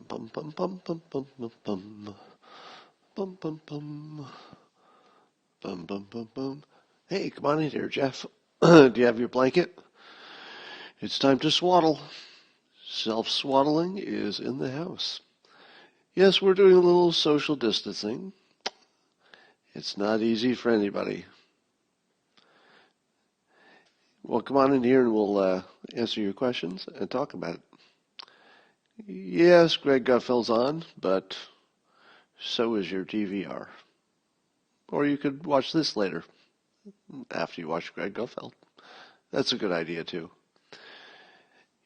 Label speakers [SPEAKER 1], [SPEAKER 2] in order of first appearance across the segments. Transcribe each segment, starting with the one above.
[SPEAKER 1] Bum bum bum bum bum bum bum bum bum bum bum bum bum bum. Hey, come on in here, Jeff. Do you have your blanket? It's time to swaddle. Self-swaddling is in the house. Yes, we're doing a little social distancing. It's not easy for anybody. Well, come on in here and we'll answer your questions and talk about it. Yes, Greg Gutfeld's on, but so is your DVR. Or you could watch this later, after you watch Greg Gutfeld. That's a good idea, too.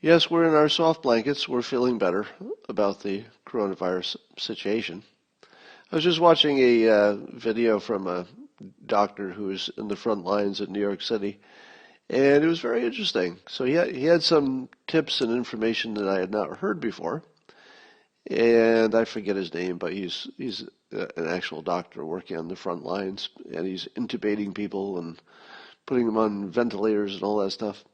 [SPEAKER 1] Yes, we're in our soft blankets. We're feeling better about the coronavirus situation. I was just watching a video from a doctor who was in the front lines in New York City, and it was very interesting. So he had some tips and information that I had not heard before, and I forget his name, but he's an actual doctor working on the front lines, and he's intubating people and putting them on ventilators and all that stuff.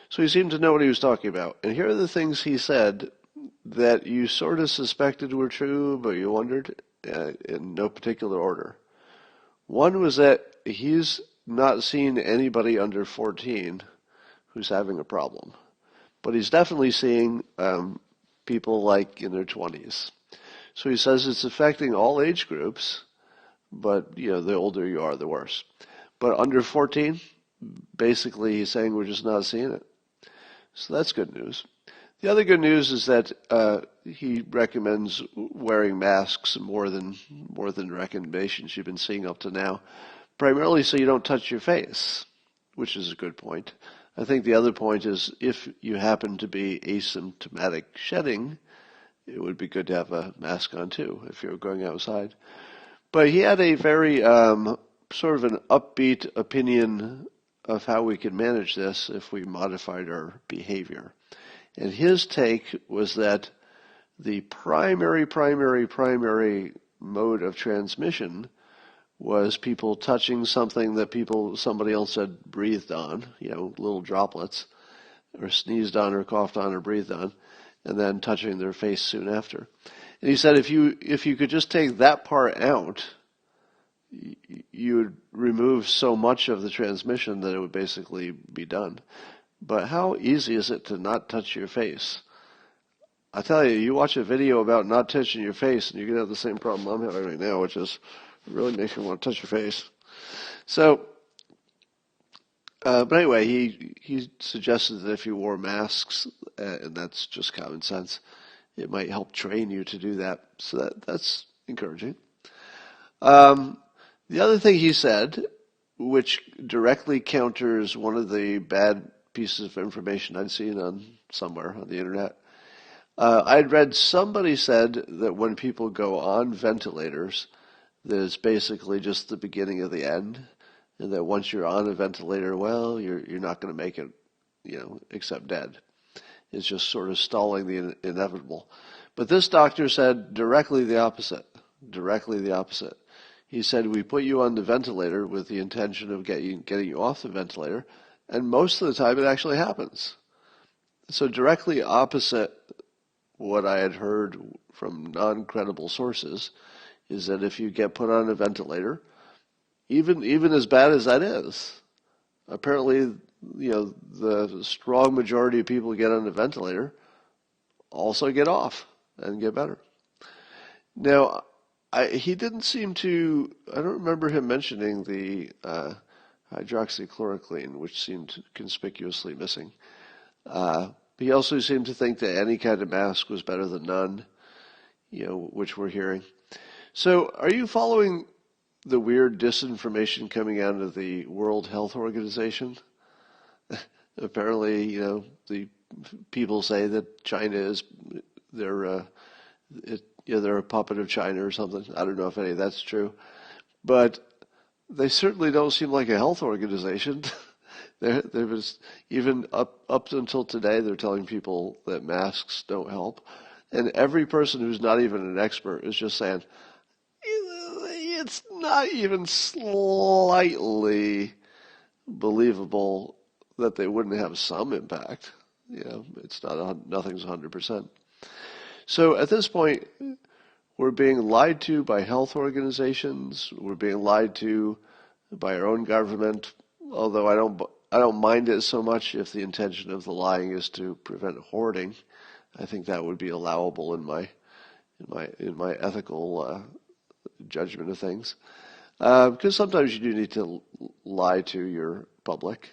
[SPEAKER 1] So he seemed to know what he was talking about. And here are the things he said that you sort of suspected were true, but you wondered in no particular order. One was that he's not seen anybody under 14 who's having a problem. But he's definitely seeing people like in their 20s. So he says it's affecting all age groups, but the older you are, the worse. But under 14, basically he's saying we're just not seeing it. So that's good news. The other good news is that he recommends wearing masks more than recommendations you've been seeing up to now, primarily so you don't touch your face, which is a good point. I think the other point is if you happen to be asymptomatic shedding, it would be good to have a mask on too if you're going outside. But he had a very sort of an upbeat opinion of how we could manage this if we modified our behavior. And his take was that the primary mode of transmission was people touching something that somebody else had breathed on, little droplets, or sneezed on or coughed on or breathed on, and then touching their face soon after. And he said if you could just take that part out, you would remove so much of the transmission that it would basically be done. But how easy is it to not touch your face? I tell you, you watch a video about not touching your face, and you're going to have the same problem I'm having right now, which is really makes me want to touch your face. So, but anyway, he suggested that if you wore masks, and that's just common sense, it might help train you to do that. So that's encouraging. The other thing he said, which directly counters one of the bad pieces of information I'd seen on somewhere on the internet, I'd read somebody said that when people go on ventilators, that it's basically just the beginning of the end, and that once you're on a ventilator, well, you're not going to make it, except dead. It's just sort of stalling the inevitable. But this doctor said directly the opposite. Directly the opposite. He said, we put you on the ventilator with the intention of getting you off the ventilator, and most of the time it actually happens. So directly opposite what I had heard from non-credible sources is that if you get put on a ventilator, even as bad as that is, apparently, the strong majority of people who get on a ventilator also get off and get better. Now, he didn't seem to, I don't remember him mentioning the hydroxychloroquine, which seemed conspicuously missing. He also seemed to think that any kind of mask was better than none, which we're hearing. So are you following the weird disinformation coming out of the World Health Organization? Apparently, the people say that China is, they're a puppet of China or something. I don't know if any of that's true. But they certainly don't seem like a health organization. There was, even up until today, they're telling people that masks don't help. And every person who's not even an expert is just saying, it's not even slightly believable that they wouldn't have some impact. It's not, nothing's 100%. So at this point, we're being lied to by health organizations. We're being lied to by our own government. Although I don't mind it so much if the intention of the lying is to prevent hoarding. I think that would be allowable in my ethical judgment of things. Because sometimes you do need to lie to your public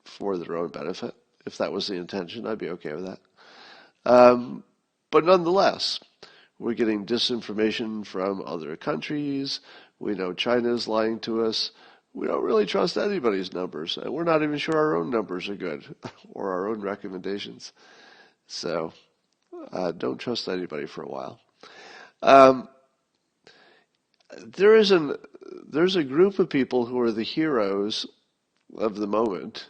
[SPEAKER 1] for their own benefit. If that was the intention, I'd be okay with that. But nonetheless, we're getting disinformation from other countries. We know China's lying to us. We don't really trust anybody's numbers. And we're not even sure our own numbers are good or our own recommendations. So don't trust anybody for a while. There's a group of people who are the heroes of the moment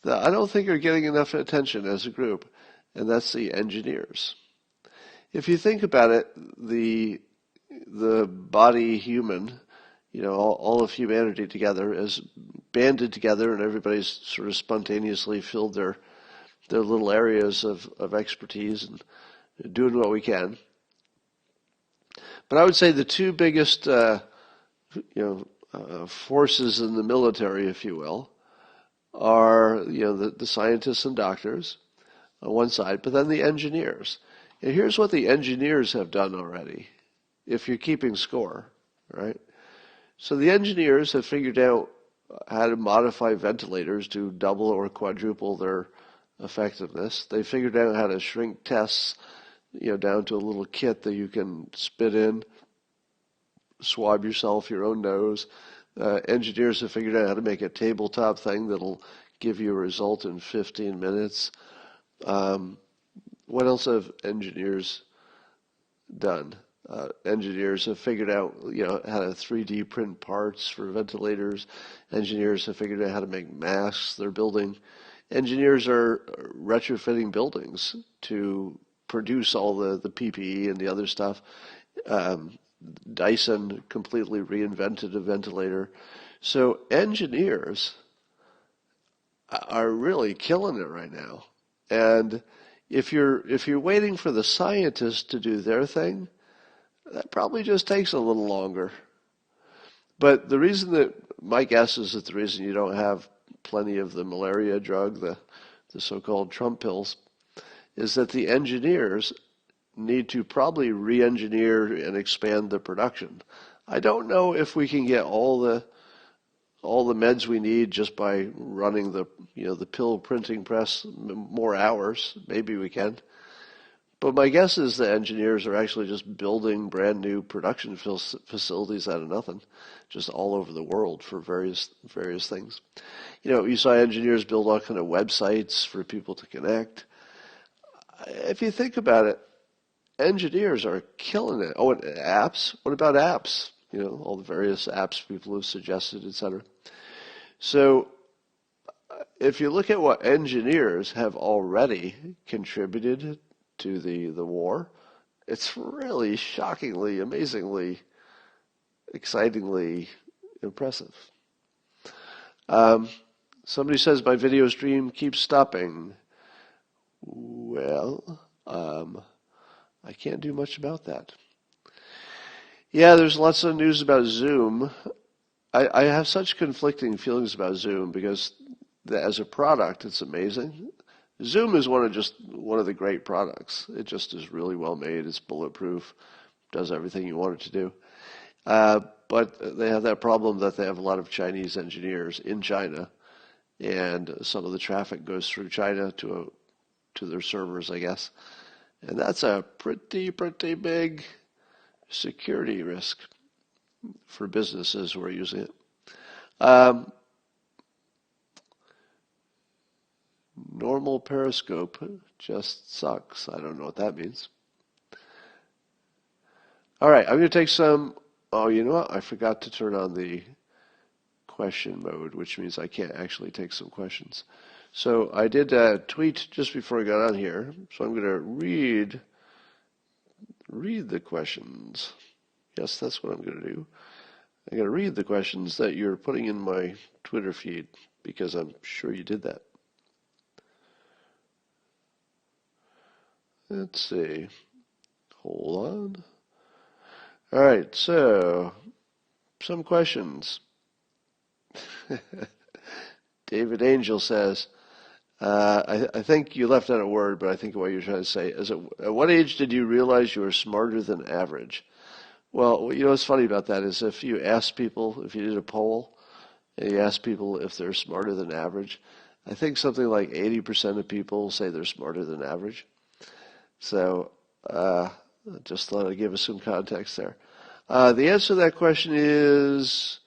[SPEAKER 1] that I don't think are getting enough attention as a group, and that's the engineers. If you think about it, the body human, all of humanity together is banded together, and everybody's sort of spontaneously filled their little areas of expertise and doing what we can. But I would say the two biggest forces in the military, if you will, are the scientists and doctors on one side, but then the engineers. And here's what the engineers have done already, if you're keeping score, right? So the engineers have figured out how to modify ventilators to double or quadruple their effectiveness. They figured out how to shrink tests, down to a little kit that you can spit in, swab yourself, your own nose. Engineers have figured out how to make a tabletop thing that'll give you a result in 15 minutes. What else have engineers done? Engineers have figured out, how to 3D print parts for ventilators. Engineers have figured out how to make masks. They're building. Engineers are retrofitting buildings to produce all the PPE and the other stuff. Dyson completely reinvented a ventilator. So engineers are really killing it right now. And if you're waiting for the scientists to do their thing, that probably just takes a little longer. But the reason that my guess is that the reason you don't have plenty of the malaria drug, the so-called Trump pills, is that the engineers need to probably re-engineer and expand the production. I don't know if we can get all the meds we need just by running the pill printing press more hours. Maybe we can. But my guess is the engineers are actually just building brand new production facilities out of nothing, just all over the world for various things. You saw engineers build all kind of websites for people to connect. If you think about it, engineers are killing it. Oh, and apps? What about apps? All the various apps people have suggested, etc. So if you look at what engineers have already contributed to the war, it's really shockingly, amazingly, excitingly impressive. Somebody says my video stream keeps stopping. Well, I can't do much about that. Yeah, there's lots of news about Zoom. I have such conflicting feelings about Zoom because as a product, it's amazing. Zoom is one of the great products. It just is really well made. It's bulletproof, does everything you want it to do. But they have that problem that they have a lot of Chinese engineers in China, and some of the traffic goes through China to their servers, I guess. And that's a pretty big security risk for businesses who are using it. Normal Periscope just sucks. I don't know what that means. All right, I'm going to take some. Oh, you know what? I forgot to turn on the question mode, which means I can't actually take some questions. So I did a tweet just before I got on here, so I'm going to read the questions. Yes, that's what I'm going to do. I'm going to read the questions that you're putting in my Twitter feed, because I'm sure you did that. Let's see. Hold on. All right, so some questions. David Angel says, I think you left out a word, but I think what you're trying to say is, at what age did you realize you were smarter than average? Well, you know what's funny about that is if you ask people, if you did a poll, and you ask people if they're smarter than average, I think something like 80% of people say they're smarter than average. So, just thought I'd give us some context there. The answer to that question is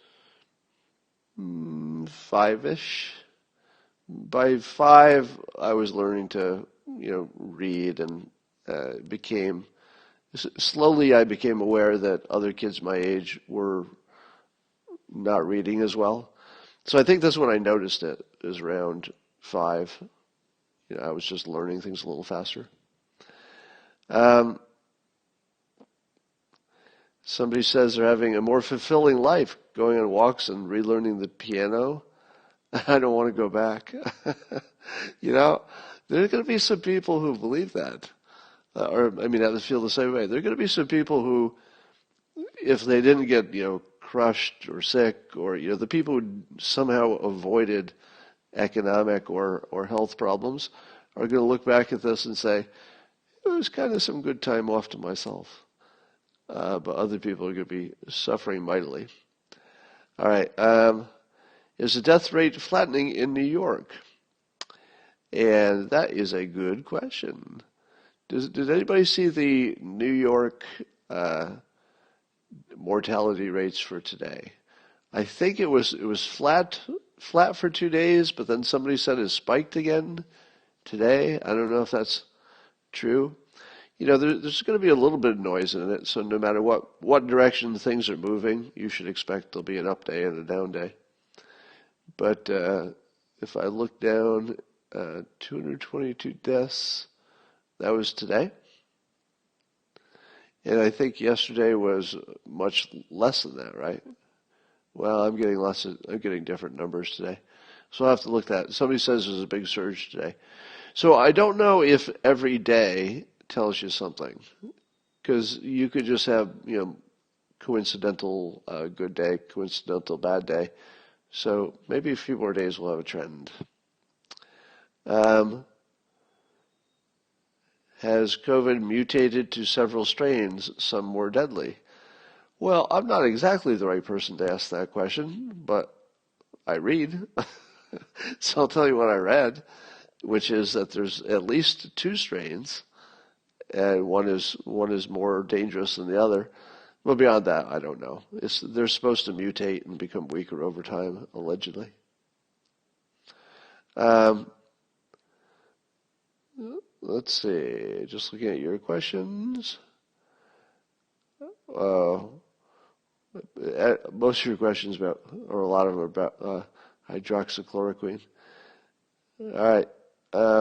[SPEAKER 1] five-ish. By five, I was learning to, read and slowly I became aware that other kids my age were not reading as well. So I think that's when I noticed it, is around five. I was just learning things a little faster. Somebody says they're having a more fulfilling life, going on walks and relearning the piano. I don't want to go back. There's going to be some people who believe that. I feel the same way. There are going to be some people who, if they didn't get, crushed or sick, or, the people who somehow avoided economic or health problems are going to look back at this and say, it was kind of some good time off to myself. But other people are going to be suffering mightily. All right. Is the death rate flattening in New York? And that is a good question. Did anybody see the New York mortality rates for today? I think it was flat for 2 days, but then somebody said it spiked again today. I don't know if that's true. There's going to be a little bit of noise in it, so no matter what direction things are moving, you should expect there'll be an up day and a down day. But if I look down, 222 deaths, that was today. And I think yesterday was much less than that, right? Well, I'm getting different numbers today. So I'll have to look at that. Somebody says there's a big surge today. So I don't know if every day tells you something, because you could just have, coincidental good day, coincidental bad day. So maybe a few more days we'll have a trend. Has COVID mutated to several strains, some more deadly? Well, I'm not exactly the right person to ask that question, but I read. So I'll tell you what I read, which is that there's at least 2 strains, and one is more dangerous than the other. Well, beyond that, I don't know. They're supposed to mutate and become weaker over time, allegedly. Let's see. Just looking at your questions. Most of your questions or a lot of them are about hydroxychloroquine. All right.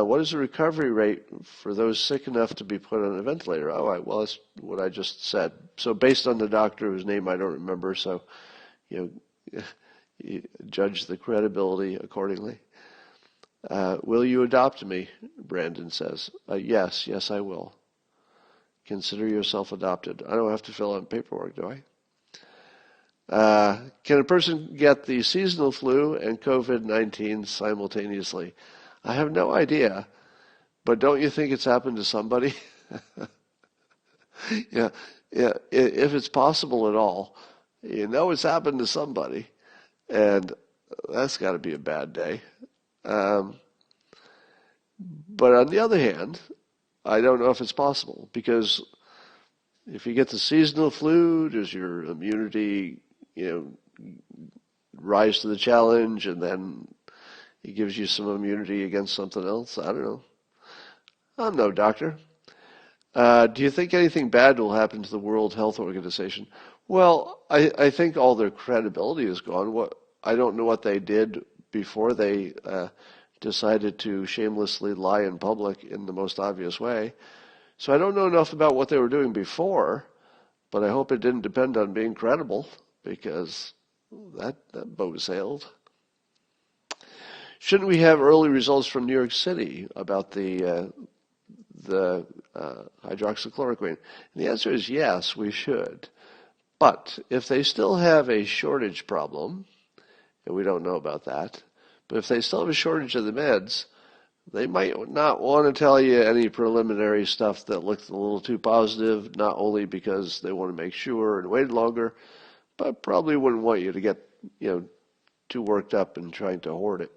[SPEAKER 1] What is the recovery rate for those sick enough to be put on a ventilator? All right. Well, that's what I just said. So based on the doctor whose name I don't remember, so you judge the credibility accordingly. Will you adopt me? Brandon says. Yes, I will. Consider yourself adopted. I don't have to fill out paperwork, do I? Can a person get the seasonal flu and COVID-19 simultaneously? I have no idea, but don't you think it's happened to somebody? Yeah. If it's possible at all, it's happened to somebody, and that's got to be a bad day. But on the other hand, I don't know if it's possible, because if you get the seasonal flu, does your immunity, rise to the challenge, and then it gives you some immunity against something else? I don't know. I'm no doctor. Do you think anything bad will happen to the World Health Organization? Well, I think all their credibility is gone. I don't know what they did before they decided to shamelessly lie in public in the most obvious way. So I don't know enough about what they were doing before, but I hope it didn't depend on being credible, because that boat sailed. Shouldn't we have early results from New York City about the the hydroxychloroquine? And the answer is yes, we should. But if they still have a shortage problem, and we don't know about that, but if they still have a shortage of the meds, they might not want to tell you any preliminary stuff that looks a little too positive, not only because they want to make sure and wait longer, but probably wouldn't want you to get, too worked up and trying to hoard it.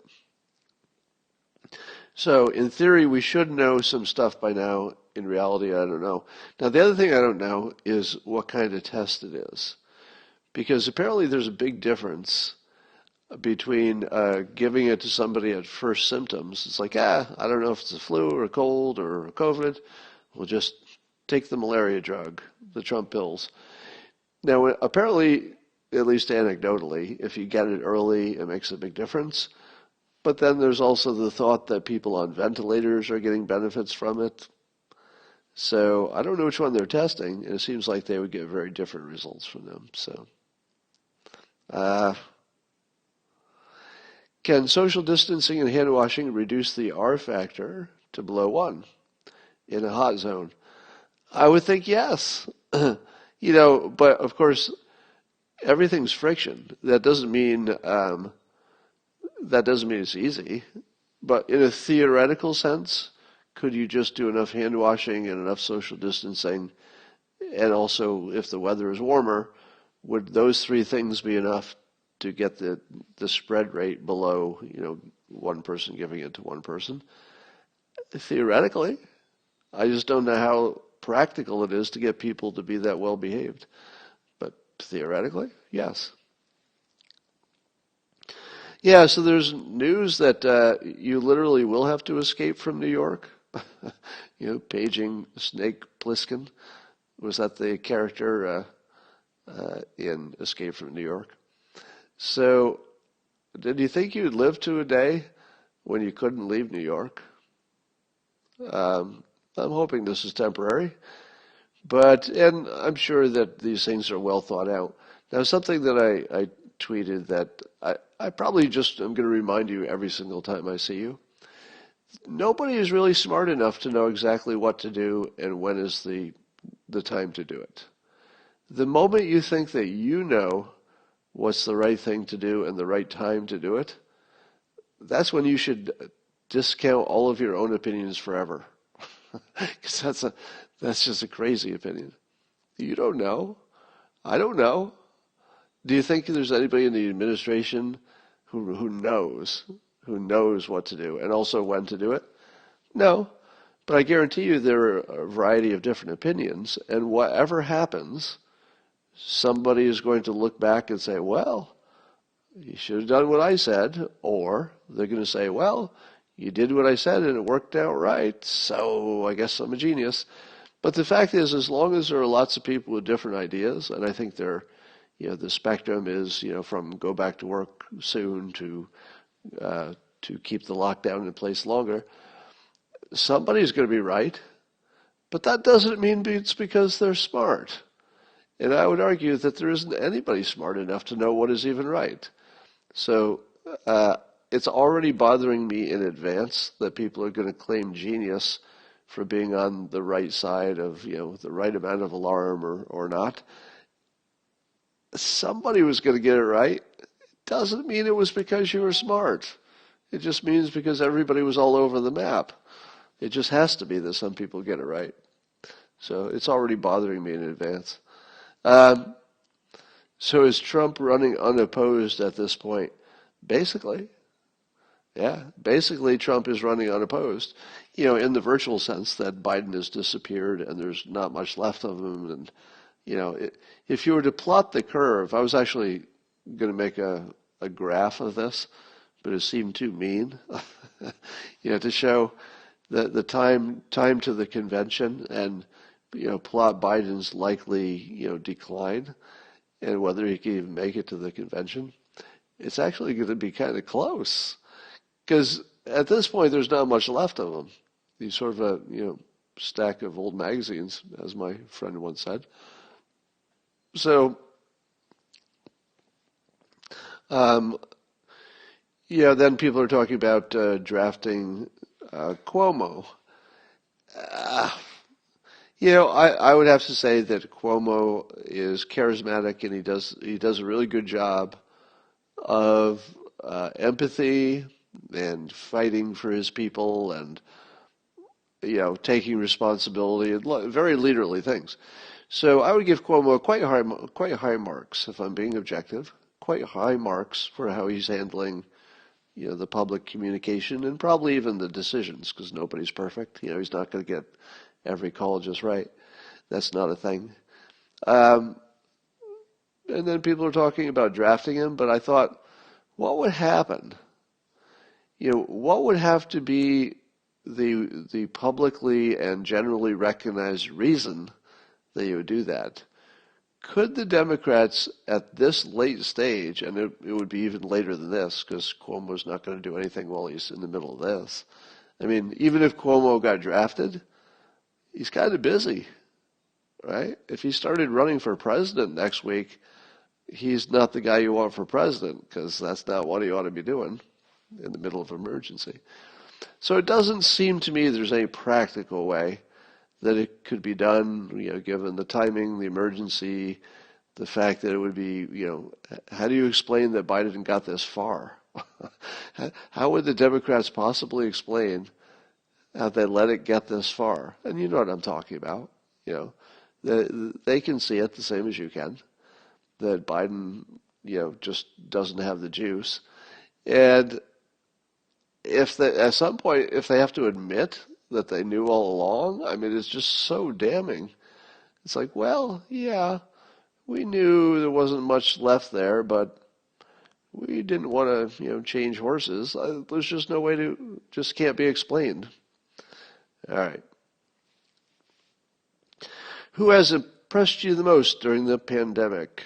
[SPEAKER 1] So in theory, we should know some stuff by now. In reality, I don't know. Now, the other thing I don't know is what kind of test it is. Because apparently there's a big difference between giving it to somebody at first symptoms. It's like, I don't know if it's a flu or a cold or a COVID. We'll just take the malaria drug, the Trump pills. Now, apparently, at least anecdotally, if you get it early, it makes a big difference. But then there's also the thought that people on ventilators are getting benefits from it. So I don't know which one they're testing, and it seems like they would get very different results from them. So, can social distancing and hand washing reduce the R factor to below 1 in a hot zone? I would think yes. But of course, everything's friction. That doesn't mean it's easy. But in a theoretical sense, could you just do enough hand washing and enough social distancing, and also if the weather is warmer, would those three things be enough to get the spread rate below, one person giving it to one person? Theoretically. I just don't know how practical it is to get people to be that well behaved. But theoretically, yes. Yeah, so there's news that you literally will have to escape from New York. Paging Snake Plissken. Was that the character in Escape from New York? So, did you think you'd live to a day when you couldn't leave New York? I'm hoping this is temporary, and I'm sure that these things are well thought out. Now, something that I tweeted that I probably just am going to remind you every single time I see you. Nobody is really smart enough to know exactly what to do and when is the time to do it. The moment you think that you know what's the right thing to do and the right time to do it, that's when you should discount all of your own opinions forever. Because that's just a crazy opinion. You don't know. I don't know. Do you think there's anybody in the administration who knows what to do and also when to do it? No. But I guarantee you there are a variety of different opinions, and whatever happens, somebody is going to look back and say, well, you should have done what I said, or they're going to say, well, you did what I said and it worked out right, so I guess I'm a genius. But the fact is, as long as there are lots of people with different ideas, and I think the spectrum is, from go back to work soon to keep the lockdown in place longer, somebody's going to be right. But that doesn't mean it's because they're smart. And I would argue that there isn't anybody smart enough to know what is even right. So it's already bothering me in advance that people are going to claim genius for being on the right side of, the right amount of alarm or not. Somebody was going to get it right. It doesn't mean it was because you were smart. It just means because everybody was all over the map. It just has to be that some people get it right. So it's already bothering me in advance. So is Trump running unopposed at this point? Basically. Yeah, basically Trump is running unopposed, in the virtual sense that Biden has disappeared and there's not much left of him. And, if you were to plot the curve, I was actually going to make a graph of this, but it seemed too mean, to show the time to the convention and, plot Biden's likely, decline and whether he can even make it to the convention. It's actually going to be kind of close. Because at this point, there's not much left of them. He's sort of a, stack of old magazines, as my friend once said. So, then people are talking about drafting Cuomo. Uh, I would have to say that Cuomo is charismatic and he does a really good job of empathy and fighting for his people and taking responsibility and very leaderly things. So I would give Cuomo quite high marks if I'm being objective. Quite high marks for how he's handling the public communication and probably even the decisions because nobody's perfect. He's not going to get every call just right. That's not a thing. Um, and then people are talking about drafting him, but I thought, what would happen? What would have to be the publicly and generally recognized reason that you would do that? Could the Democrats at this late stage, and it would be even later than this because Cuomo's not going to do anything while he's in the middle of this. I mean, even if Cuomo got drafted, he's kind of busy, right? If he started running for president next week, he's not the guy you want for president because that's not what he ought to be doing in the middle of an emergency. So it doesn't seem to me there's any practical way that it could be done, given the timing, the emergency, the fact that it would be, how do you explain that Biden got this far? How would the Democrats possibly explain how they let it get this far? And you know what I'm talking about. They can see it the same as you can, that Biden, just doesn't have the juice. And at some point, if they have to admit that they knew all along, I mean, it's just so damning. It's like, well, yeah, we knew there wasn't much left there, but we didn't want to, change horses. There's just no way to, just can't be explained. All right. Who has impressed you the most during the pandemic?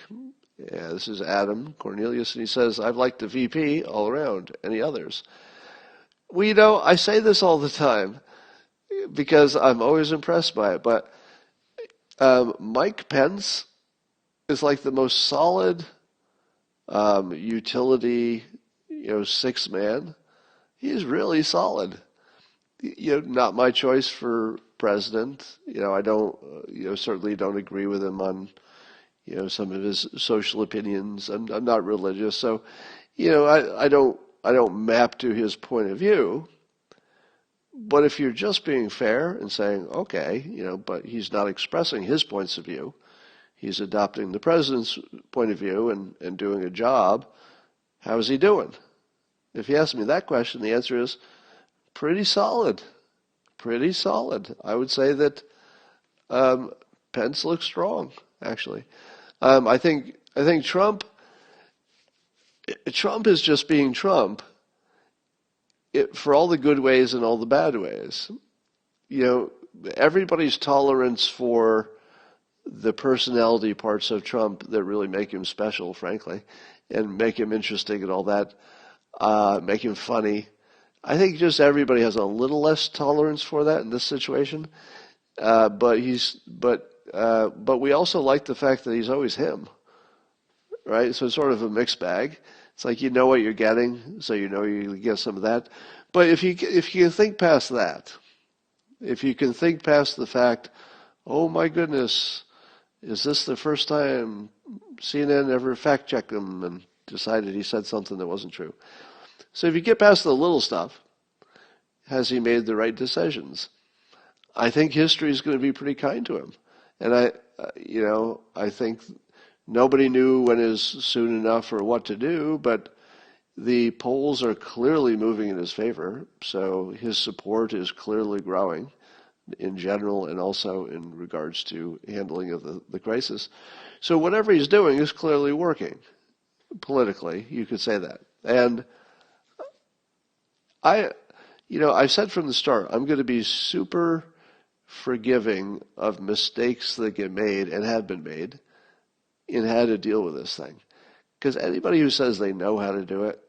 [SPEAKER 1] Yeah, this is Adam Cornelius, and he says, I've liked the VP all around. Any others? Well, I say this all the time because I'm always impressed by it, but Mike Pence is like the most solid utility, six man. He's really solid. Not my choice for president. I don't, certainly don't agree with him on, some of his social opinions. I'm not religious, so, I don't map to his point of view. But if you're just being fair and saying, okay, but he's not expressing his points of view, he's adopting the president's point of view and doing a job, how is he doing? If you ask me that question, the answer is pretty solid. Pretty solid. I would say that Pence looks strong, actually. I think Trump is just being Trump. For all the good ways and all the bad ways. Everybody's tolerance for the personality parts of Trump that really make him special, frankly, and make him interesting and all that, make him funny. I think just everybody has a little less tolerance for that in this situation. But we also like the fact that he's always him, right? So it's sort of a mixed bag. It's like you know what you're getting, so you get some of that. But if you can think past that, if you can think past the fact, oh my goodness, is this the first time CNN ever fact-checked him and decided he said something that wasn't true? So if you get past the little stuff, has he made the right decisions? I think history is going to be pretty kind to him. And I think nobody knew when is soon enough or what to do, but the polls are clearly moving in his favor. So his support is clearly growing in general and also in regards to handling of the crisis. So whatever he's doing is clearly working politically. You could say that. And I've said from the start, I'm going to be super forgiving of mistakes that get made and have been made in how to deal with this thing. Because anybody who says they know how to do it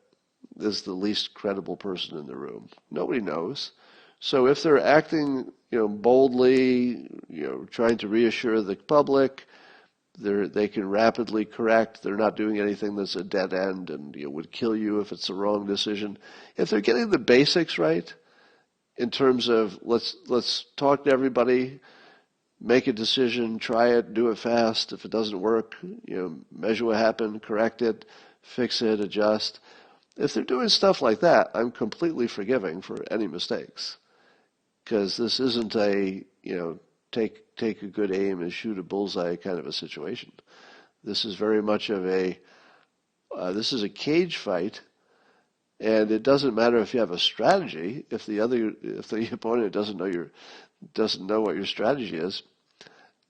[SPEAKER 1] is the least credible person in the room. Nobody knows. So if they're acting, boldly, trying to reassure the public, they can rapidly correct. They're not doing anything that's a dead end and would kill you if it's the wrong decision. If they're getting the basics right, in terms of let's talk to everybody, make a decision, try it, do it fast. If it doesn't work, measure what happened, correct it, fix it, adjust. If they're doing stuff like that, I'm completely forgiving for any mistakes, because this isn't a take a good aim and shoot a bullseye kind of a situation. This is very much of this is a cage fight, and it doesn't matter if you have a strategy. If the opponent doesn't know what your strategy is,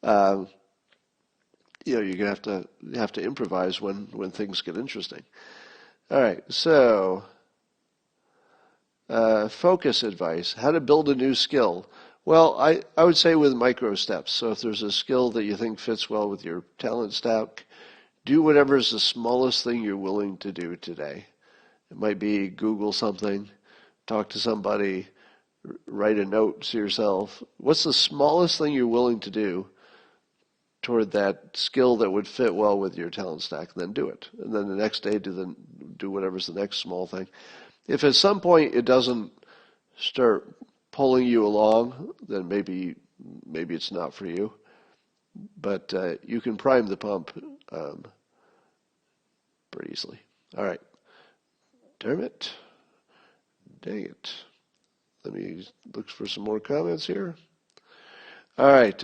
[SPEAKER 1] you're gonna have to improvise when things get interesting. All right, so focus advice: how to build a new skill. Well, I would say with micro steps. So if there's a skill that you think fits well with your talent stack, do whatever is the smallest thing you're willing to do today. It might be Google something, talk to somebody, write a note to yourself. What's the smallest thing you're willing to do toward that skill that would fit well with your talent stack? And then do it. And then the next day do whatever's the next small thing. If at some point it doesn't start pulling you along, then maybe it's not for you. But you can prime the pump pretty easily. All right. Damn it. Dang it. Let me look for some more comments here. All right.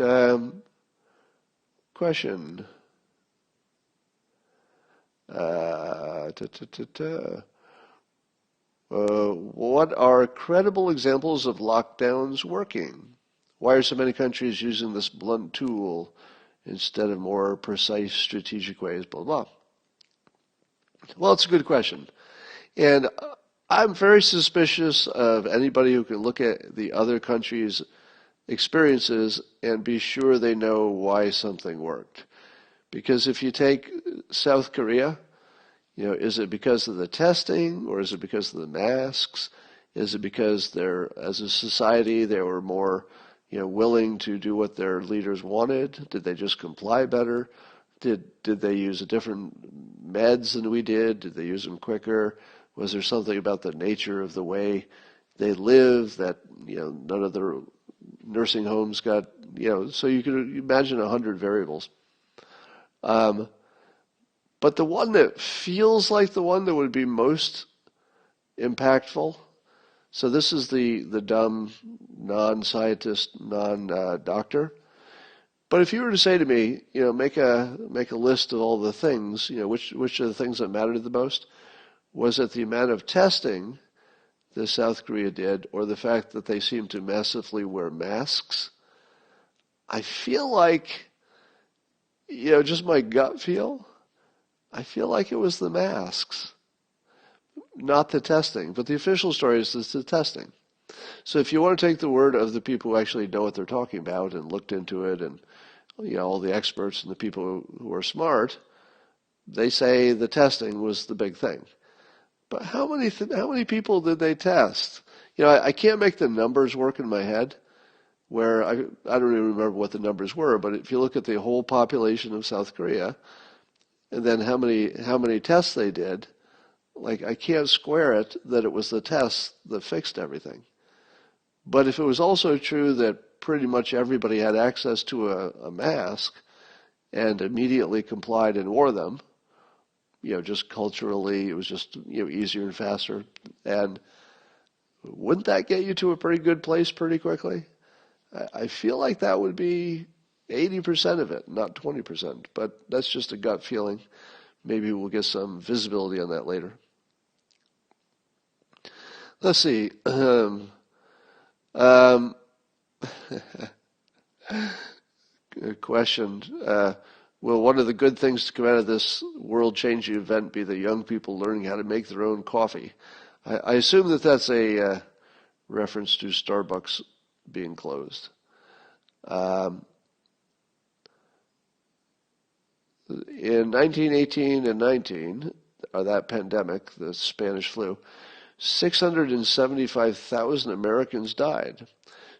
[SPEAKER 1] Question. What are credible examples of lockdowns working? Why are so many countries using this blunt tool instead of more precise strategic ways? Blah, blah. Well, it's a good question. And I'm very suspicious of anybody who can look at the other countries' experiences and be sure they know why something worked. Because if you take South Korea, is it because of the testing, or is it because of the masks? Is it because as a society, they were more, willing to do what their leaders wanted? Did they just comply better? Did they use different meds than we did? Did they use them quicker? Was there something about the nature of the way they live that, none of the nursing homes got, so you could imagine 100 variables. But the one that feels like the one that would be most impactful, so this is the dumb, non-scientist, non-doctor. But if you were to say to me, make a list of all the things, which are the things that mattered the most, was it the amount of testing that South Korea did, or the fact that they seemed to massively wear masks? I feel like, just my gut feel, I feel like it was the masks, not the testing. But the official story is the testing. So if you want to take the word of the people who actually know what they're talking about and looked into it, and all the experts and the people who are smart, they say the testing was the big thing. But how many people did they test? I can't make the numbers work in my head, where I don't even remember what the numbers were. But if you look at the whole population of South Korea, and then how many tests they did, I can't square it that it was the tests that fixed everything. But if it was also true that pretty much everybody had access to a mask and immediately complied and wore them, just culturally, it was just, easier and faster. And wouldn't that get you to a pretty good place pretty quickly? I feel like that would be 80% of it, not 20%. But that's just a gut feeling. Maybe we'll get some visibility on that later. Let's see. Question. Will one of the good things to come out of this world-changing event be the young people learning how to make their own coffee? I assume that that's a reference to Starbucks being closed. In 1918 and 19, that pandemic, the Spanish flu, 675,000 Americans died.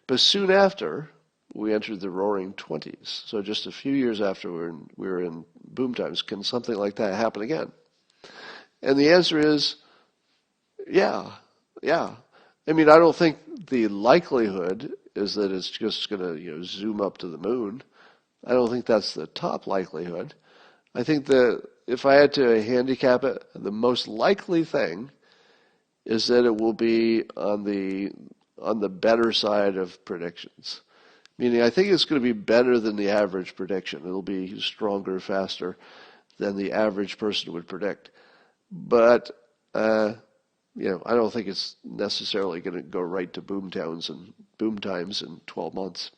[SPEAKER 1] But soon after, we entered the roaring 20s. So just a few years after we were in boom times, can something like that happen again? And the answer is, yeah. I mean, I don't think the likelihood is that it's just going to, zoom up to the moon. I don't think that's the top likelihood. I think that if I had to handicap it, the most likely thing is that it will be on the better side of predictions. Meaning, I think it's going to be better than the average prediction. It'll be stronger, faster than the average person would predict. But I don't think it's necessarily going to go right to boom times in 12 months.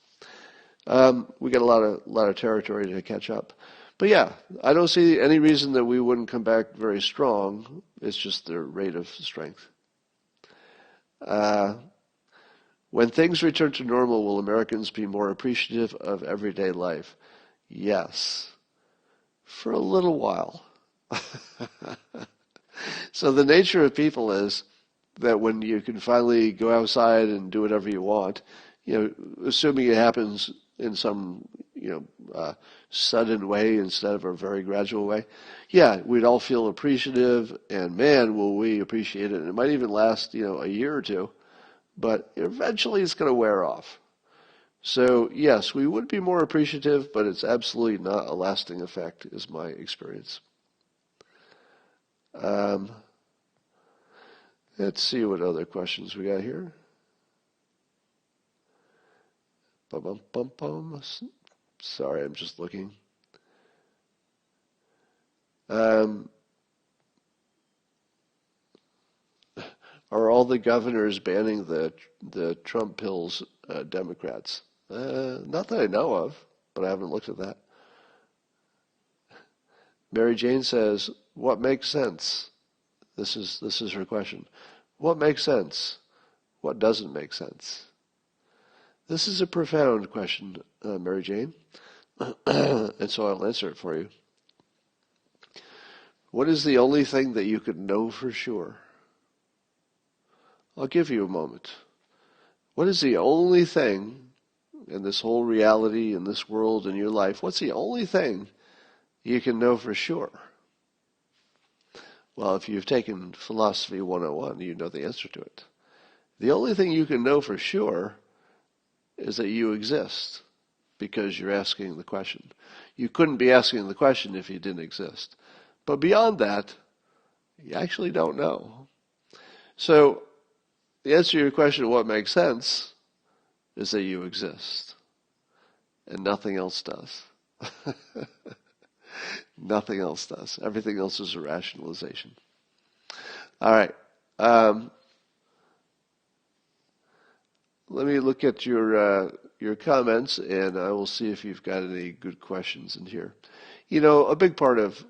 [SPEAKER 1] We got a lot of territory to catch up. But yeah, I don't see any reason that we wouldn't come back very strong. It's just the rate of strength. When things return to normal, will Americans be more appreciative of everyday life? Yes, for a little while. So the nature of people is that when you can finally go outside and do whatever you want, assuming it happens in some, sudden way instead of a very gradual way, yeah, we'd all feel appreciative, and man, will we appreciate it. And it might even last, a year or two, but eventually it's going to wear off. So yes, we would be more appreciative, but it's absolutely not a lasting effect, is my experience. Let's see what other questions we got here. Sorry, I'm just looking. Are all the governors banning the Trump pills Democrats? Not that I know of, but I haven't looked at that. Mary Jane says, "What makes sense?" This is her question. What makes sense? What doesn't make sense? This is a profound question, Mary Jane, and so I'll answer it for you. What is the only thing that you can know for sure? I'll give you a moment. What is the only thing in this whole reality, in this world, in your life, what's the only thing you can know for sure? Well, if you've taken Philosophy 101, you know the answer to it. The only thing you can know for sure is that you exist, because you're asking the question. You couldn't be asking the question if you didn't exist. But beyond that, you actually don't know. So the answer to your question, what makes sense, is that you exist. And nothing else does. Nothing else does. Everything else is a rationalization. All right. Let me look at your comments, and I will see if you've got any good questions in here. A big part of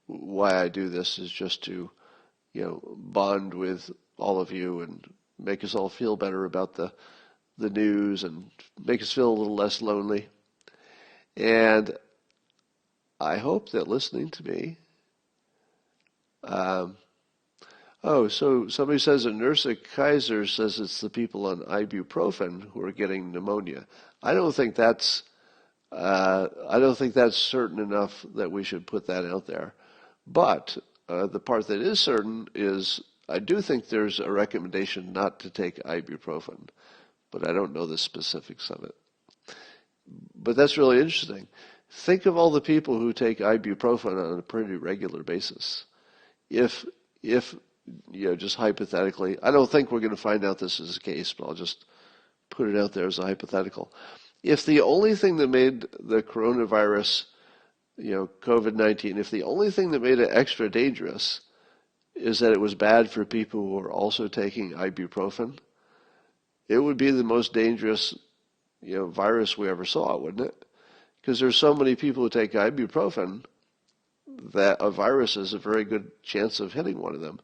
[SPEAKER 1] why I do this is just to, bond with all of you and make us all feel better about the news and make us feel a little less lonely. And I hope that listening to me, so somebody says a nurse at Kaiser says it's the people on ibuprofen who are getting pneumonia. I don't think that's certain enough that we should put that out there. But the part that is certain is I do think there's a recommendation not to take ibuprofen, but I don't know the specifics of it. But that's really interesting. Think of all the people who take ibuprofen on a pretty regular basis. If just hypothetically, I don't think we're going to find out this is the case, but I'll just put it out there as a hypothetical. If the only thing that made the coronavirus, COVID-19, if the only thing that made it extra dangerous is that it was bad for people who are also taking ibuprofen, it would be the most dangerous, virus we ever saw, wouldn't it? Because there's so many people who take ibuprofen that a virus has a very good chance of hitting one of them.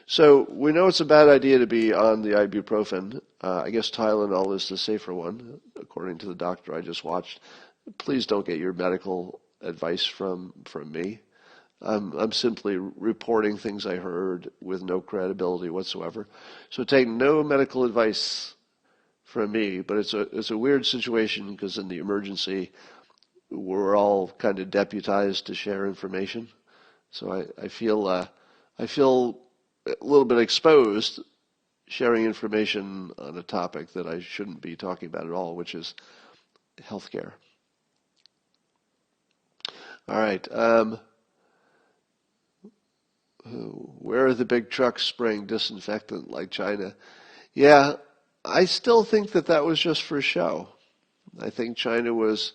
[SPEAKER 1] So we know it's a bad idea to be on the ibuprofen. I guess Tylenol is the safer one, according to the doctor I just watched. Please don't get your medical advice from me. I'm simply reporting things I heard with no credibility whatsoever. So take no medical advice from me. But it's a weird situation because in the emergency, we're all kind of deputized to share information. So I feel a little bit exposed sharing information on a topic that I shouldn't be talking about at all, which is healthcare. All right. Where are the big trucks spraying disinfectant like China? Yeah, I still think that was just for show. I think China was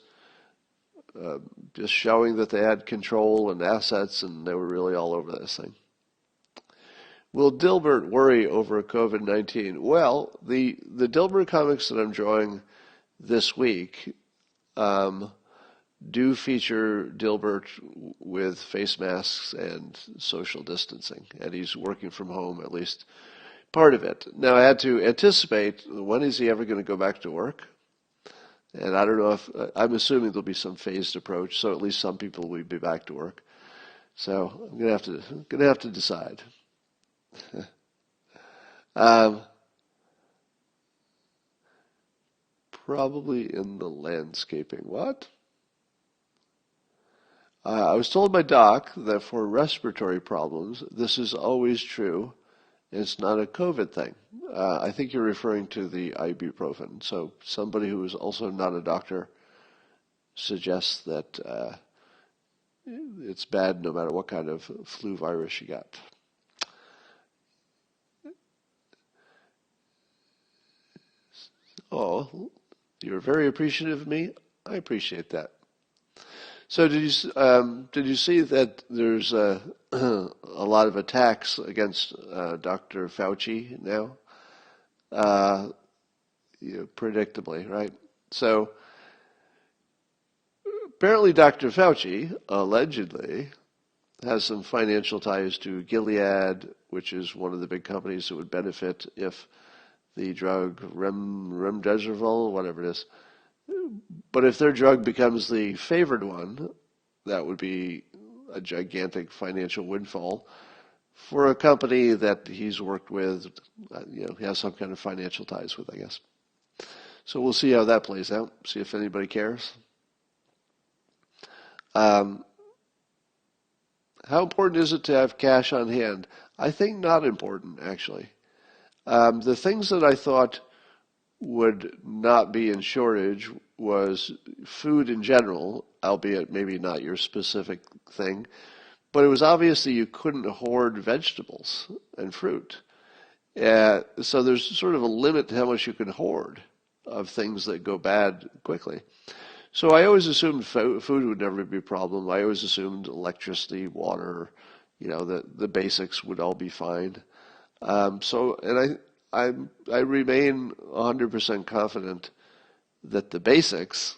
[SPEAKER 1] just showing that they had control and assets, and they were really all over this thing. Will Dilbert worry over COVID-19? Well, the Dilbert comics that I'm drawing this week do feature Dilbert with face masks and social distancing, and he's working from home, at least part of it. Now, I had to anticipate, when is he ever going to go back to work? And I don't know if, I'm assuming there'll be some phased approach, so at least some people will be back to work. So I'm going to have to decide. Probably in the landscaping. What? I was told by Doc that for respiratory problems, this is always true. It's not a COVID thing. I think you're referring to the ibuprofen. So somebody who is also not a doctor suggests that it's bad no matter what kind of flu virus you got. Oh, you're very appreciative of me. I appreciate that. So did you see that there's a lot of attacks against Dr. Fauci now? Predictably, right? So apparently Dr. Fauci, allegedly, has some financial ties to Gilead, which is one of the big companies that would benefit if the drug remdesivir, whatever it is. But if their drug becomes the favored one, that would be a gigantic financial windfall for a company that he's worked with, he has some kind of financial ties with, I guess. So we'll see how that plays out, see if anybody cares. How important is it to have cash on hand? I think not important, actually. The things that I thought would not be in shortage was food in general, albeit maybe not your specific thing. But it was obvious that you couldn't hoard vegetables and fruit. So there's sort of a limit to how much you can hoard of things that go bad quickly. So I always assumed food would never be a problem. I always assumed electricity, water, the basics would all be fine. I remain 100% confident that the basics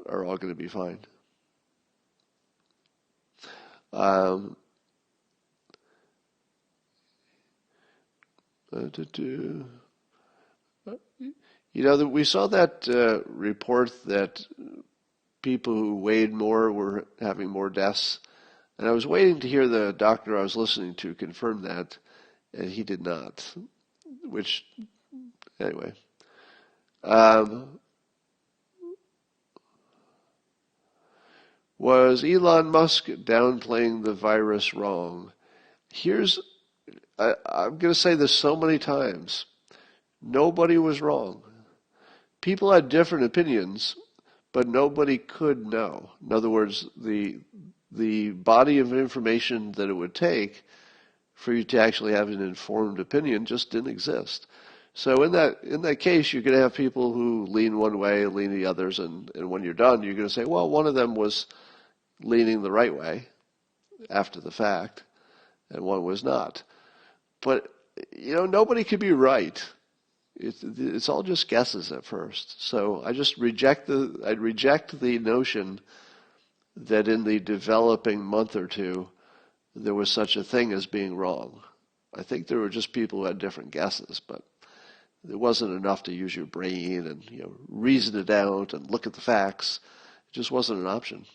[SPEAKER 1] are all going to be fine. We saw that report that people who weighed more were having more deaths, and I was waiting to hear the doctor I was listening to confirm that, and he did not. Which, anyway. Was Elon Musk downplaying the virus wrong? I'm going to say this so many times. Nobody was wrong. People had different opinions, but nobody could know. In other words, the body of information that it would take for you to actually have an informed opinion just didn't exist. So in that case, you're going to have people who lean one way, lean the others, and when you're done, you're going to say, well, one of them was leaning the right way after the fact, and one was not. But nobody could be right. It's all just guesses at first. So I just reject the notion that in the developing month or two there was such a thing as being wrong. I think there were just people who had different guesses, but it wasn't enough to use your brain and reason it out and look at the facts. It just wasn't an option.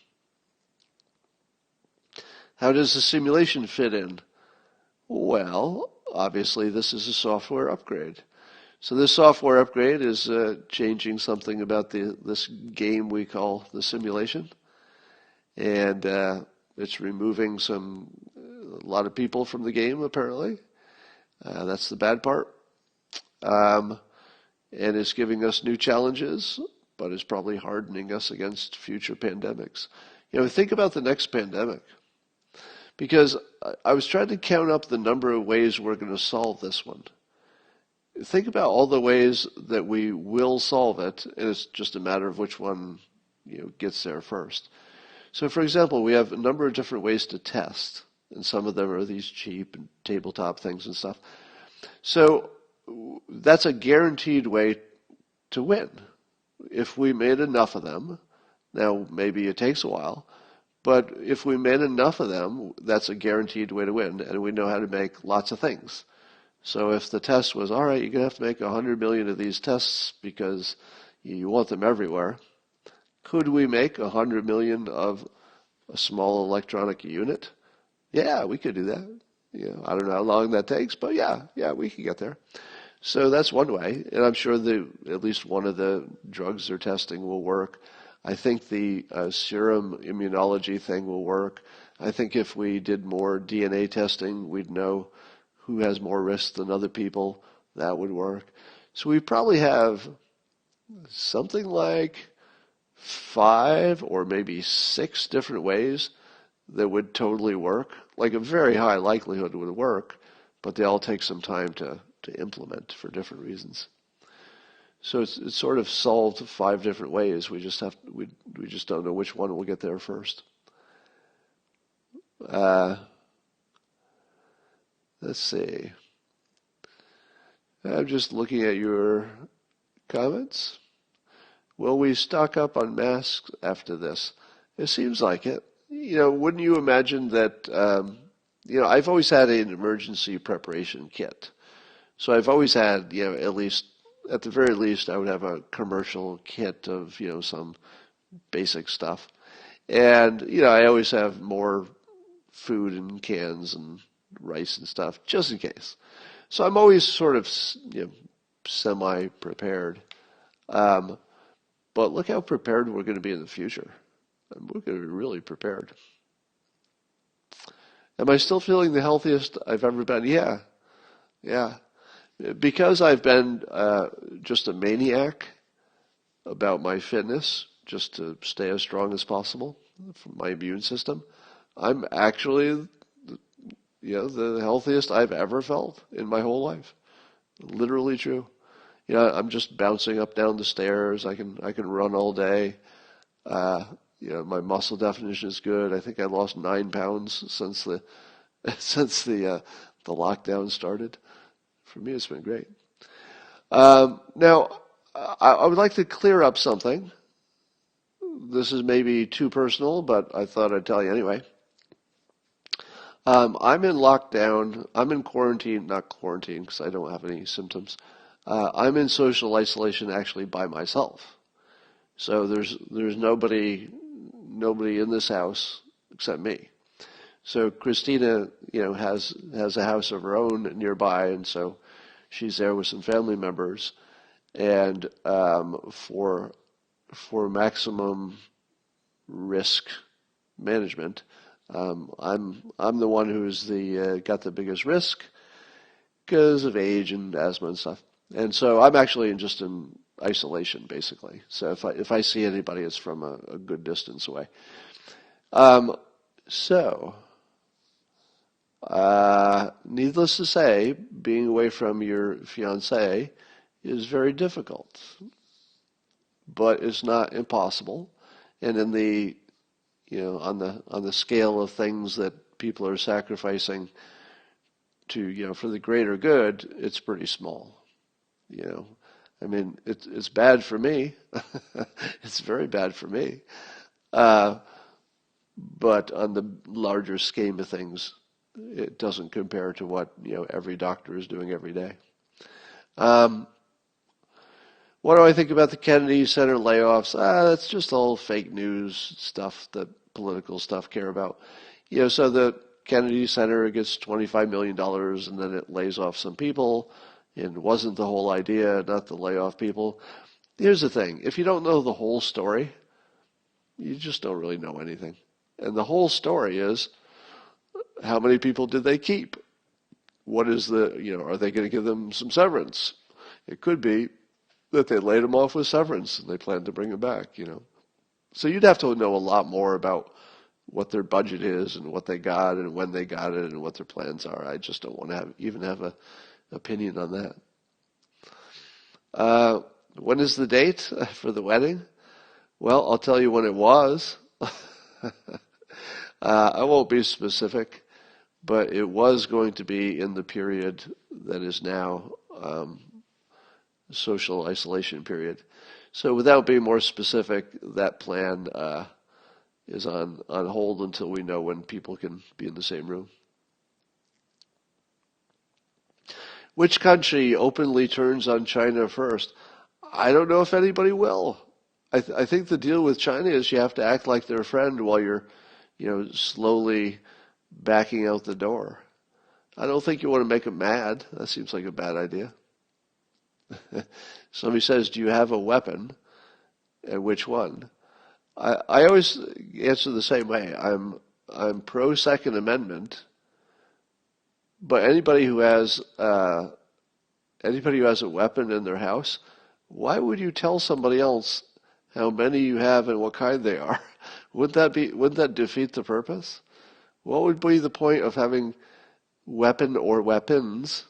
[SPEAKER 1] How does the simulation fit in? Well, obviously this is a software upgrade. So this software upgrade is changing something about this game we call the simulation, and it's removing a lot of people from the game apparently. That's the bad part. um, and is giving us new challenges, but is probably hardening us against future pandemics. Think about the next pandemic. Because I was trying to count up the number of ways we're going to solve this one. Think about all the ways that we will solve it, and it's just a matter of which one gets there first. So, for example, we have a number of different ways to test, and some of them are these cheap and tabletop things and stuff. So that's a guaranteed way to win. If we made enough of them, now maybe it takes a while, but if we made enough of them, that's a guaranteed way to win, and we know how to make lots of things. So if the test was, all right, you're going to have to make 100 million of these tests because you want them everywhere, could we make 100 million of a small electronic unit? Yeah, we could do that. I don't know how long that takes, but yeah, we could get there. So that's one way, and I'm sure at least one of the drugs they're testing will work. I think the serum immunology thing will work. I think if we did more DNA testing, we'd know who has more risk than other people. That would work. So we probably have something like 5 or maybe 6 different ways that would totally work. Like a very high likelihood would work, but they all take some time to implement for different reasons. So it's sort of solved 5 different ways. We just don't know which one will get there first. Let's see. I'm just looking at your comments. Will we stock up on masks after this? It seems like it. Wouldn't you imagine that? I've always had an emergency preparation kit. So I've always had, at the very least, I would have a commercial kit of, some basic stuff. And, I always have more food in cans and rice and stuff, just in case. So I'm always sort of, semi-prepared. But look how prepared we're going to be in the future. We're going to be really prepared. Am I still feeling the healthiest I've ever been? Yeah. Because I've been just a maniac about my fitness, just to stay as strong as possible for my immune system, I'm actually, the healthiest I've ever felt in my whole life. Literally true. I'm just bouncing up down the stairs. I can run all day. My muscle definition is good. I think I lost 9 pounds since the lockdown started. For me, it's been great. Now, I would like to clear up something. This is maybe too personal, but I thought I'd tell you anyway. I'm in lockdown. I'm in quarantine, not quarantine because I don't have any symptoms. I'm in social isolation actually by myself. So there's nobody in this house except me. So Christina, has a house of her own nearby, and so she's there with some family members. And for maximum risk management, I'm the one who's got the biggest risk because of age and asthma and stuff. And so I'm actually in isolation basically. So if I see anybody, it's from a good distance away. Needless to say, being away from your fiancé is very difficult, but it's not impossible. And in the, on the scale of things that people are sacrificing to, for the greater good, it's pretty small. I mean, it's bad for me. It's very bad for me. But on the larger scheme of things, it doesn't compare to what every doctor is doing every day. What do I think about the Kennedy Center layoffs? That's just all fake news stuff that political stuff care about. So the Kennedy Center gets $25 million and then it lays off some people. It wasn't the whole idea not to lay off people. Here's the thing. If you don't know the whole story, you just don't really know anything. And the whole story is, how many people did they keep? What is are they going to give them some severance? It could be that they laid him off with severance and they plan to bring him back, So you'd have to know a lot more about what their budget is and what they got and when they got it and what their plans are. I just don't want to even have an opinion on that. When is the date for the wedding? Well, I'll tell you when it was. I won't be specific, but it was going to be in the period that is now social isolation period. So without being more specific, that plan is on hold until we know when people can be in the same room. Which country openly turns on China first? I don't know if anybody will. I think the deal with China is you have to act like their friend while you're, slowly backing out the door. I don't think you want to make them mad. That seems like a bad idea. Somebody says, do you have a weapon? And which one? I always answer the same way. I'm pro Second Amendment, but anybody who has a weapon in their house, why would you tell somebody else how many you have and what kind they are? Wouldn't that defeat the purpose? What would be the point of having weapon or weapons,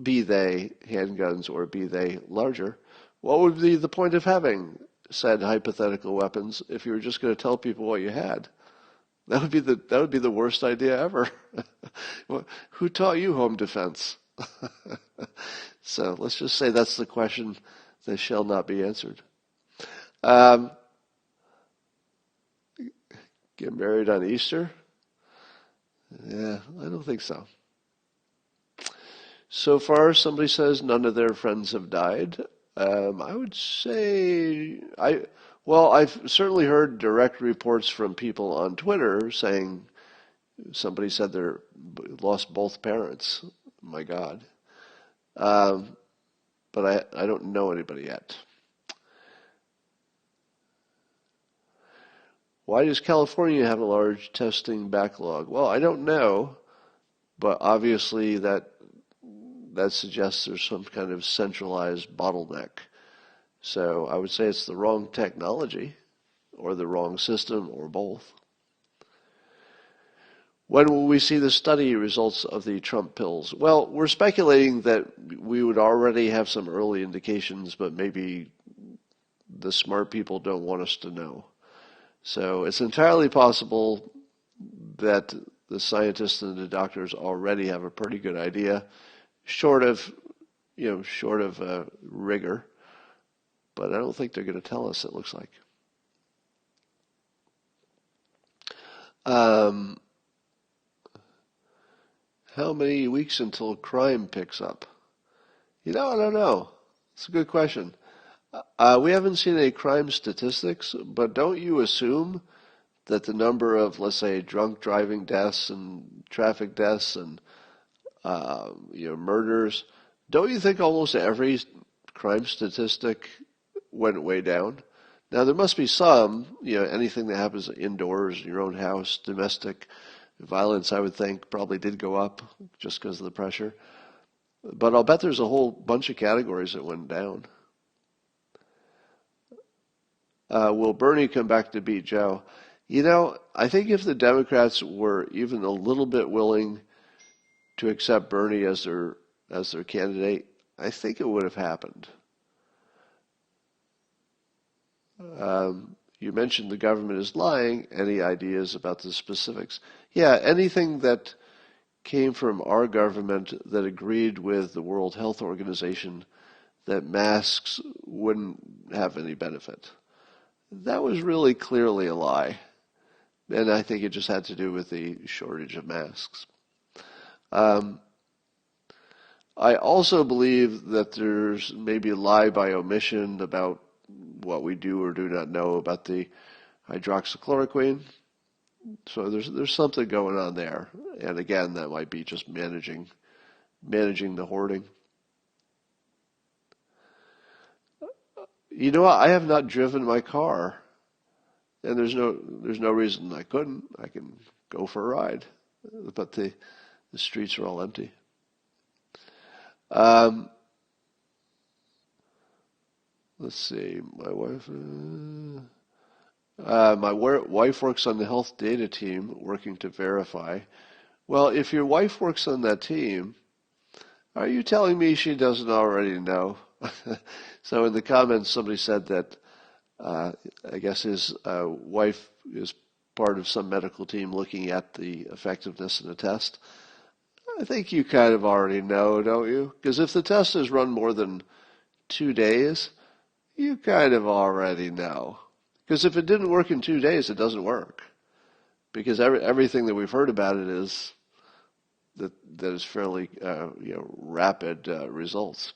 [SPEAKER 1] be they handguns or be they larger? What would be the point of having said hypothetical weapons if you were just going to tell people what you had? That would be the worst idea ever. Who taught you home defense? So let's just say that's the question that shall not be answered. Get married on Easter? Yeah, I don't think so. So far, somebody says none of their friends have died. I would say I've certainly heard direct reports from people on Twitter saying somebody said they lost both parents. My God. But I don't know anybody yet. Why does California have a large testing backlog? Well, I don't know, but obviously that suggests there's some kind of centralized bottleneck. So I would say it's the wrong technology or the wrong system or both. When will we see the study results of the Trump pills? Well, we're speculating that we would already have some early indications, but maybe the smart people don't want us to know. So it's entirely possible that the scientists and the doctors already have a pretty good idea, short of rigor. But I don't think they're going to tell us, it looks like. How many weeks until crime picks up? I don't know. It's a good question. We haven't seen any crime statistics, but don't you assume that the number of, let's say, drunk driving deaths and traffic deaths and murders, don't you think almost every crime statistic went way down? Now, there must be some, anything that happens indoors, in your own house, domestic violence, I would think, probably did go up just because of the pressure. But I'll bet there's a whole bunch of categories that went down. Will Bernie come back to beat Joe? I think if the Democrats were even a little bit willing to accept Bernie as their candidate, I think it would have happened. You mentioned the government is lying. Any ideas about the specifics? Yeah, anything that came from our government that agreed with the World Health Organization that masks wouldn't have any benefit. That was really clearly a lie. And I think it just had to do with the shortage of masks. I also believe that there's maybe a lie by omission about what we do or do not know about the hydroxychloroquine. So there's something going on there. And again, that might be just managing the hoarding. I have not driven my car, and there's no reason I couldn't. I can go for a ride, but the streets are all empty. Let's see. My wife works on the health data team, working to verify. Well, if your wife works on that team, are you telling me she doesn't already know? So in the comments, somebody said that I guess his wife is part of some medical team looking at the effectiveness of the test. I think you kind of already know, don't you? Because if the test is run more than 2 days, you kind of already know. Because if it didn't work in 2 days, it doesn't work. Because everything that we've heard about it is that is fairly rapid results.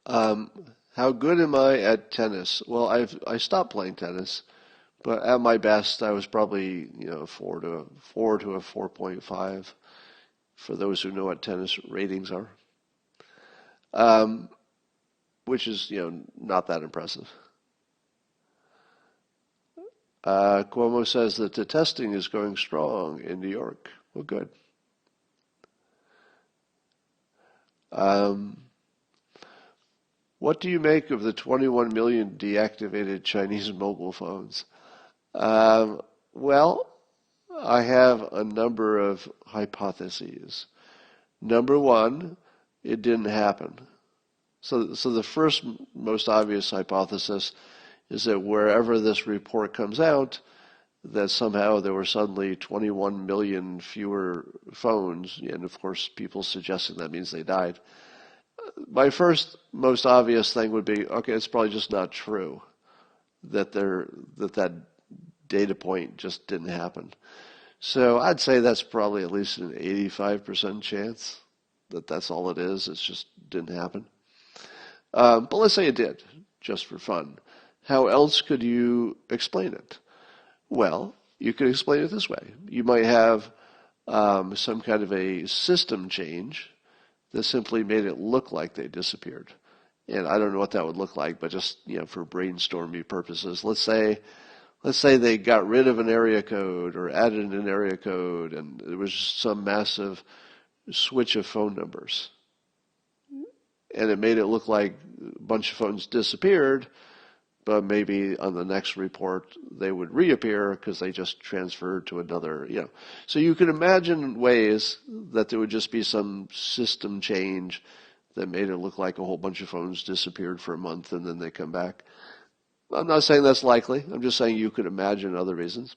[SPEAKER 1] How good am I at tennis? Well, I stopped playing tennis, but at my best, I was probably 4 to a 4.5. For those who know what tennis ratings are, which is not that impressive. Cuomo says that the testing is going strong in New York. Well, good. What do you make of the 21 million deactivated Chinese mobile phones? Well, I have a number of hypotheses. Number one, it didn't happen. So the first most obvious hypothesis is that wherever this report comes out, that somehow there were suddenly 21 million fewer phones, and of course people suggesting that means they died. My first most obvious thing would be, okay, it's probably just not true that that data point just didn't happen. So I'd say that's probably at least an 85% chance that that's all it is. It just didn't happen. But let's say it did, just for fun. How else could you explain it? Well, you could explain it this way. You might have some kind of a system change that simply made it look like they disappeared. And I don't know what that would look like, but just for brainstorming purposes, let's say they got rid of an area code or added an area code, and there was some massive switch of phone numbers, and it made it look like a bunch of phones disappeared, but maybe on the next report they would reappear because they just transferred to another, So you can imagine ways that there would just be some system change that made it look like a whole bunch of phones disappeared for a month and then they come back. I'm not saying that's likely. I'm just saying you could imagine other reasons.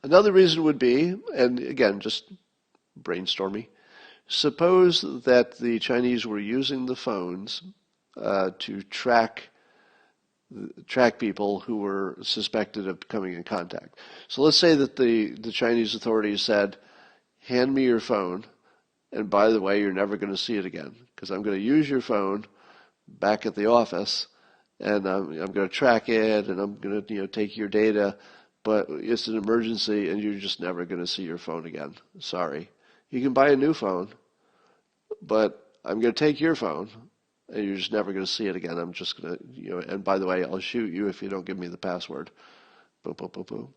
[SPEAKER 1] Another reason would be, and again, just brainstorming, suppose that the Chinese were using the phones to track people who were suspected of coming in contact. So let's say that the Chinese authorities said, hand me your phone, and by the way, you're never going to see it again, because I'm going to use your phone back at the office, and I'm going to track it, and I'm going to take your data, but it's an emergency, and you're just never going to see your phone again. Sorry. You can buy a new phone, but I'm going to take your phone, and you're just never going to see it again. I'm just going to, and by the way, I'll shoot you if you don't give me the password. Boom, boom, boom, boom.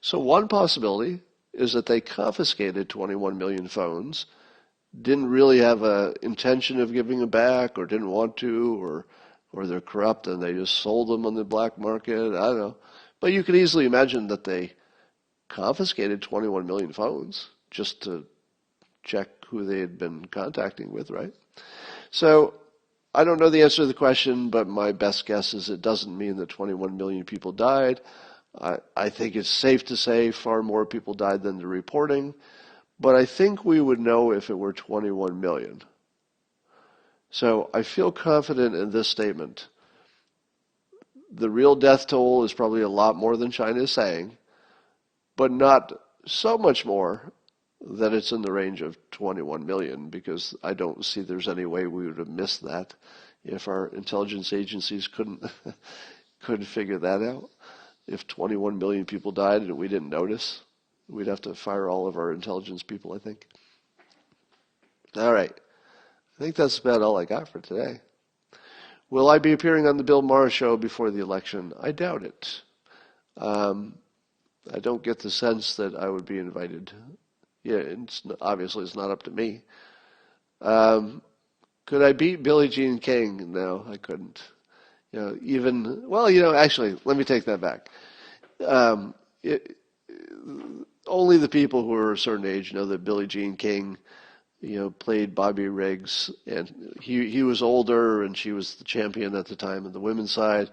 [SPEAKER 1] So one possibility is that they confiscated 21 million phones, didn't really have an intention of giving them back, or didn't want to, or they're corrupt and they just sold them on the black market. I don't know. But you could easily imagine that they confiscated 21 million phones just to check who they had been contacting with, right? So I don't know the answer to the question, but my best guess is it doesn't mean that 21 million people died. I think it's safe to say far more people died than they're reporting, but I think we would know if it were 21 million. So I feel confident in this statement. The real death toll is probably a lot more than China is saying, but not so much more that it's in the range of 21 million, because I don't see there's any way we would have missed that if our intelligence agencies couldn't figure that out. If 21 million people died and we didn't notice, we'd have to fire all of our intelligence people, I think. All right. I think that's about all I got for today. Will I be appearing on the Bill Maher show before the election? I doubt it. I don't get the sense that I would be invited. Yeah, obviously it's not up to me. Could I beat Billie Jean King? No, I couldn't. Actually, let me take that back. Um, it, Only the people who are a certain age know that Billie Jean King, played Bobby Riggs, and he was older, and she was the champion at the time on the women's side.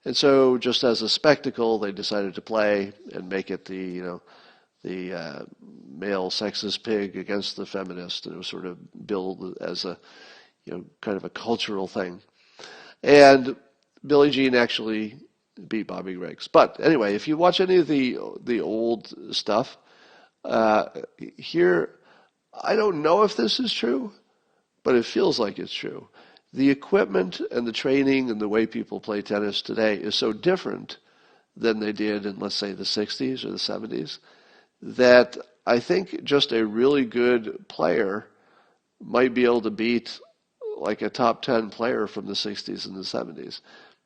[SPEAKER 1] And so, just as a spectacle, they decided to play and make it the male sexist pig against the feminist, and it was sort of billed as a kind of a cultural thing. And Billie Jean actually beat Bobby Riggs. But anyway, if you watch any of the old stuff, here, I don't know if this is true, but it feels like it's true. The equipment and the training and the way people play tennis today is so different than they did in, let's say, the 60s or the 70s, that I think just a really good player might be able to beat like a top 10 player from the 60s and the 70s,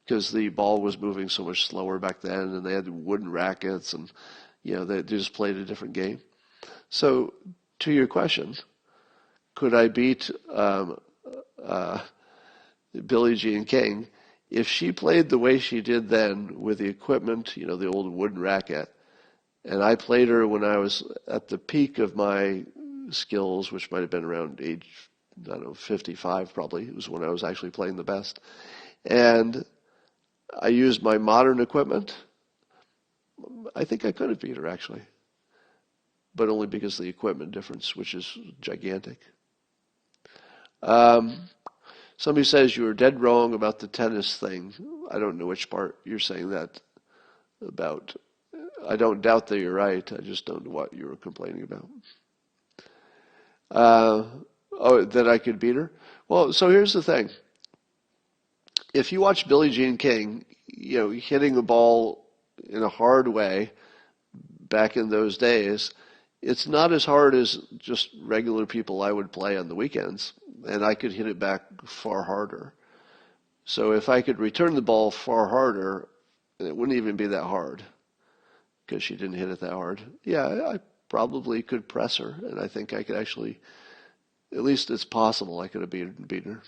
[SPEAKER 1] because the ball was moving so much slower back then, and they had wooden rackets, and they just played a different game. So, to your question, could I beat Billie Jean King? If she played the way she did then, with the equipment, the old wooden racket, and I played her when I was at the peak of my skills, which might have been around age, I don't know, 55 probably. It was when I was actually playing the best. And I used my modern equipment. I think I could have beat her, actually. But only because of the equipment difference, which is gigantic. Somebody says you were dead wrong about the tennis thing. I don't know which part you're saying that about. I don't doubt that you're right. I just don't know what you were complaining about. That I could beat her? Well, so here's the thing. If you watch Billie Jean King, hitting the ball in a hard way back in those days, it's not as hard as just regular people I would play on the weekends, and I could hit it back far harder. So if I could return the ball far harder, it wouldn't even be that hard, because she didn't hit it that hard. Yeah, I probably could press her, and I think I could actually, at least it's possible I could have beaten her.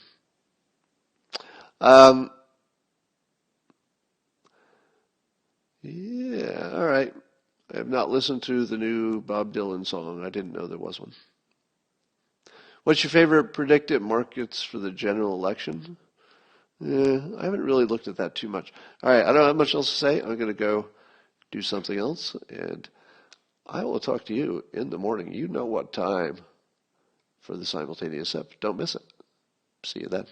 [SPEAKER 1] Yeah, all right. I have not listened to the new Bob Dylan song. I didn't know there was one. What's your favorite predicted markets for the general election? I haven't really looked at that too much. All right, I don't have much else to say. I'm going to go do something else, and I will talk to you in the morning. You know what time for the simultaneous up. Don't miss it. See you then.